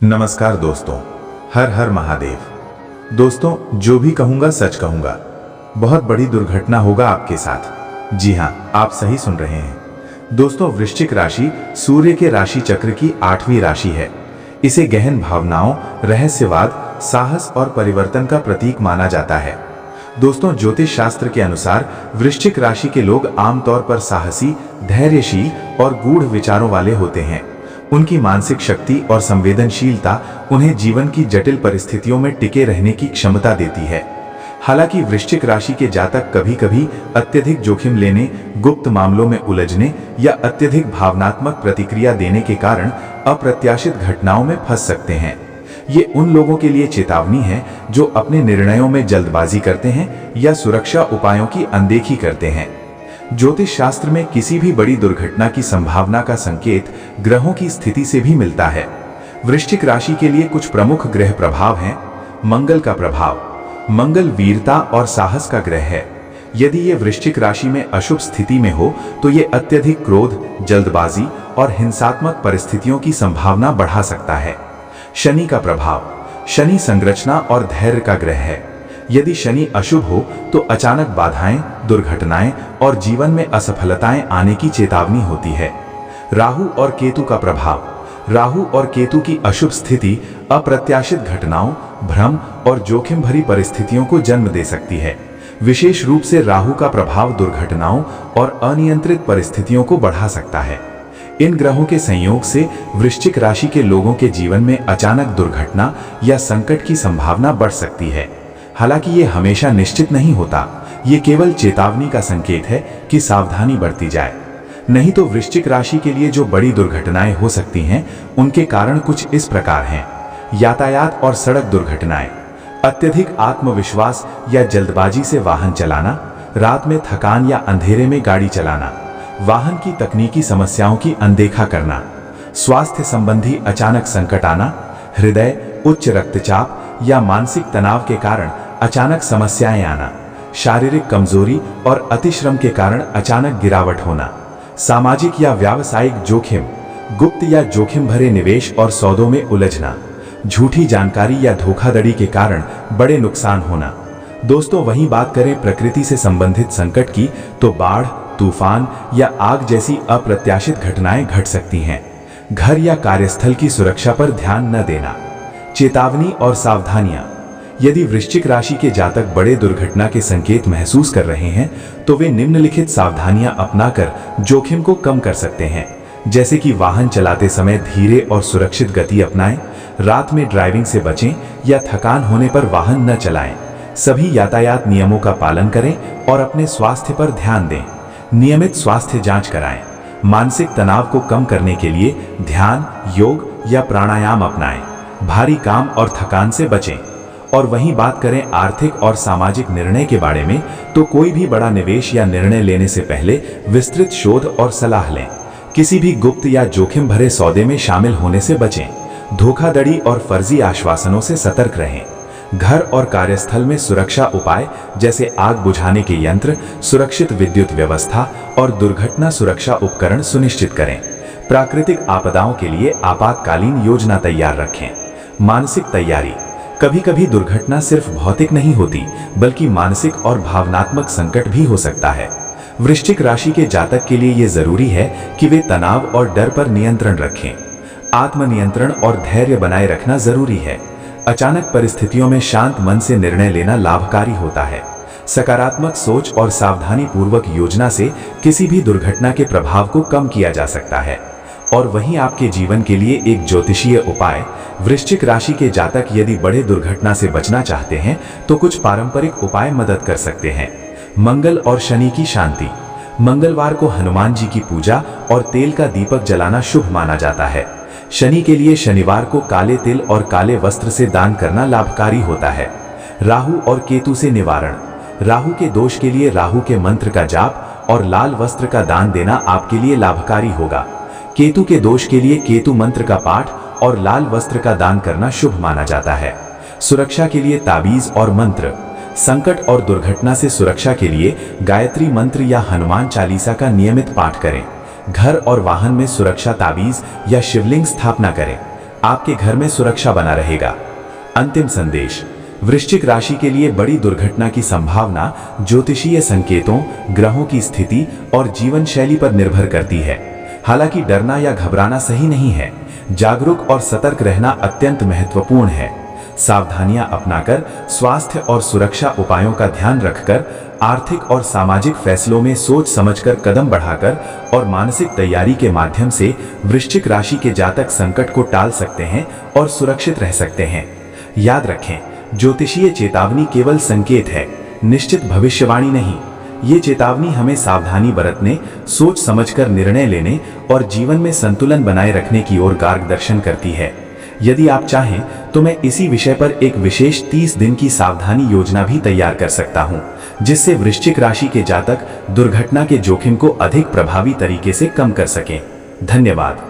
नमस्कार दोस्तों, हर हर महादेव। दोस्तों, जो भी कहूंगा सच कहूंगा। बहुत बड़ी दुर्घटना होगा आपके साथ। जी हाँ, आप सही सुन रहे हैं। दोस्तों, वृश्चिक राशि सूर्य के राशि चक्र की 8वीं राशि है। इसे गहन भावनाओं, रहस्यवाद, साहस और परिवर्तन का प्रतीक माना जाता है। दोस्तों, ज्योतिष शास्त्र के अनुसार वृश्चिक राशि के लोग आमतौर पर साहसी, धैर्यशील और गूढ़ विचारों वाले होते हैं। उनकी मानसिक शक्ति और संवेदनशीलता उन्हें जीवन की जटिल परिस्थितियों में टिके रहने की क्षमता देती है। हालांकि वृश्चिक राशि के जातक कभी-कभी अत्यधिक जोखिम लेने, गुप्त मामलों में उलझने या अत्यधिक भावनात्मक प्रतिक्रिया देने के कारण अप्रत्याशित घटनाओं में फंस सकते हैं। ये उन लोगों के लिए चेतावनी है जो अपने निर्णयों में जल्दबाजी करते हैं या सुरक्षा उपायों की अनदेखी करते हैं। ज्योतिष शास्त्र में किसी भी बड़ी दुर्घटना की संभावना का संकेत ग्रहों की स्थिति से भी मिलता है। वृश्चिक राशि के लिए कुछ प्रमुख ग्रह प्रभाव हैं। मंगल का प्रभाव। मंगल वीरता और साहस का ग्रह है। यदि ये वृश्चिक राशि में अशुभ स्थिति में हो तो ये अत्यधिक क्रोध, जल्दबाजी और हिंसात्मक परिस्थितियों की संभावना बढ़ा सकता है। शनि का प्रभाव। शनि संरचना और धैर्य का ग्रह है। यदि शनि अशुभ हो तो अचानक बाधाएं, दुर्घटनाएं और जीवन में असफलताएं आने की चेतावनी होती है। राहु और केतु का प्रभाव। राहु और केतु की अशुभ स्थिति अप्रत्याशित घटनाओं, भ्रम और जोखिम भरी परिस्थितियों को जन्म दे सकती है। विशेष रूप से राहु का प्रभाव दुर्घटनाओं और अनियंत्रित परिस्थितियों को बढ़ा सकता है। इन ग्रहों के संयोग से वृश्चिक राशि के लोगों के जीवन में अचानक दुर्घटना या संकट की संभावना बढ़ सकती है। हालांकि ये हमेशा निश्चित नहीं होता। ये केवल चेतावनी का संकेत है कि सावधानी बरती जाए। नहीं तो वृश्चिक राशि के लिए जो बड़ी दुर्घटनाएं हो सकती हैं, उनके कारण कुछ इस प्रकार हैं। यातायात और सड़क दुर्घटनाएं। अत्यधिक आत्मविश्वास या जल्दबाजी से वाहन चलाना, रात में थकान या अंधेरे में गाड़ी चलाना, वाहन की तकनीकी समस्याओं की अनदेखा करना, स्वास्थ्य संबंधी अचानक संकट आना, हृदय, उच्च रक्तचाप या मानसिक तनाव के कारण अचानक समस्याएं आना, शारीरिक कमजोरी और अतिश्रम के कारण अचानक गिरावट होना, सामाजिक या व्यावसायिक जोखिम, गुप्त या जोखिम भरे निवेश और सौदों में उलझना, झूठी जानकारी या धोखाधड़ी के कारण बड़े नुकसान होना। दोस्तों, वहीं बात करें प्रकृति से संबंधित संकट की तो बाढ़, तूफान या आग जैसी अप्रत्याशित घटनाएं घट सकती हैं। घर या कार्यस्थल की सुरक्षा पर ध्यान न देना। चेतावनी और सावधानियां। यदि वृश्चिक राशि के जातक बड़े दुर्घटना के संकेत महसूस कर रहे हैं तो वे निम्नलिखित सावधानियां अपनाकर जोखिम को कम कर सकते हैं। जैसे कि वाहन चलाते समय धीरे और सुरक्षित गति अपनाएं, रात में ड्राइविंग से बचें या थकान होने पर वाहन न चलाएं। सभी यातायात नियमों का पालन करें और अपने स्वास्थ्य पर ध्यान दें। नियमित स्वास्थ्य जांच कराएं। मानसिक तनाव को कम करने के लिए ध्यान, योग या प्राणायाम अपनाएं। भारी काम और थकान से बचें। और वहीं बात करें आर्थिक और सामाजिक निर्णय के बारे में तो कोई भी बड़ा निवेश या निर्णय लेने से पहले विस्तृत शोध और सलाह लें। किसी भी गुप्त या जोखिम भरे सौदे में शामिल होने से बचें। धोखाधड़ी और फर्जी आश्वासनों से सतर्क रहें। घर और कार्यस्थल में सुरक्षा उपाय जैसे आग बुझाने के यंत्र, सुरक्षित विद्युत व्यवस्था और दुर्घटना सुरक्षा उपकरण सुनिश्चित करें। प्राकृतिक आपदाओं के लिए आपातकालीन योजना तैयार रखें। मानसिक तैयारी। कभी कभी दुर्घटना सिर्फ भौतिक नहीं होती बल्कि मानसिक और भावनात्मक संकट भी हो सकता है। वृश्चिक राशि के जातक के लिए यह जरूरी है कि वे तनाव और डर पर नियंत्रण रखें। आत्मनियंत्रण और धैर्य बनाए रखना जरूरी है। अचानक परिस्थितियों में शांत मन से निर्णय लेना लाभकारी होता है। सकारात्मक सोच और सावधानी पूर्वक योजना से किसी भी दुर्घटना के प्रभाव को कम किया जा सकता है। और वहीं आपके जीवन के लिए एक ज्योतिषीय उपाय। वृश्चिक राशि के जातक यदि बड़े दुर्घटना से बचना चाहते हैं तो कुछ पारंपरिक उपाय मदद कर सकते हैं। मंगल और शनि की शांति। मंगलवार को हनुमान जी की पूजा और तेल का दीपक जलाना शुभ माना जाता है। शनि के लिए शनिवार को काले तिल और काले वस्त्र से दान करना लाभकारी होता है। राहु और केतु से निवारण। राहु के दोष के लिए राहु के मंत्र का जाप और लाल वस्त्र का दान देना आपके लिए लाभकारी होगा। केतु के दोष के लिए केतु मंत्र का पाठ और लाल वस्त्र का दान करना शुभ माना जाता है। सुरक्षा के लिए ताबीज और मंत्र। संकट और दुर्घटना से सुरक्षा के लिए गायत्री मंत्र या हनुमान चालीसा का नियमित पाठ करें। घर और वाहन में सुरक्षा ताबीज या शिवलिंग स्थापना करें। आपके घर में सुरक्षा बना रहेगा। अंतिम संदेश, वृश्चिक राशि के लिए बड़ी दुर्घटना की संभावना ज्योतिषीय संकेतों, ग्रहों की स्थिति और जीवन शैली पर निर्भर करती है। हालांकि डरना या घबराना सही नहीं है। जागरूक और सतर्क रहना अत्यंत महत्वपूर्ण है। सावधानियां अपनाकर, स्वास्थ्य और सुरक्षा उपायों का ध्यान रखकर, आर्थिक और सामाजिक फैसलों में सोच समझकर कदम बढ़ाकर और मानसिक तैयारी के माध्यम से वृश्चिक राशि के जातक संकट को टाल सकते हैं और सुरक्षित रह सकते हैं। याद रखें, ज्योतिषीय चेतावनी केवल संकेत है, निश्चित भविष्यवाणी नहीं। ये चेतावनी हमें सावधानी बरतने, सोच समझकर निर्णय लेने और जीवन में संतुलन बनाए रखने की ओर मार्गदर्शन करती है। यदि आप चाहें तो मैं इसी विषय पर एक विशेष 30 दिन की सावधानी योजना भी तैयार कर सकता हूं, जिससे वृश्चिक राशि के जातक दुर्घटना के जोखिम को अधिक प्रभावी तरीके से कम कर सकें। धन्यवाद।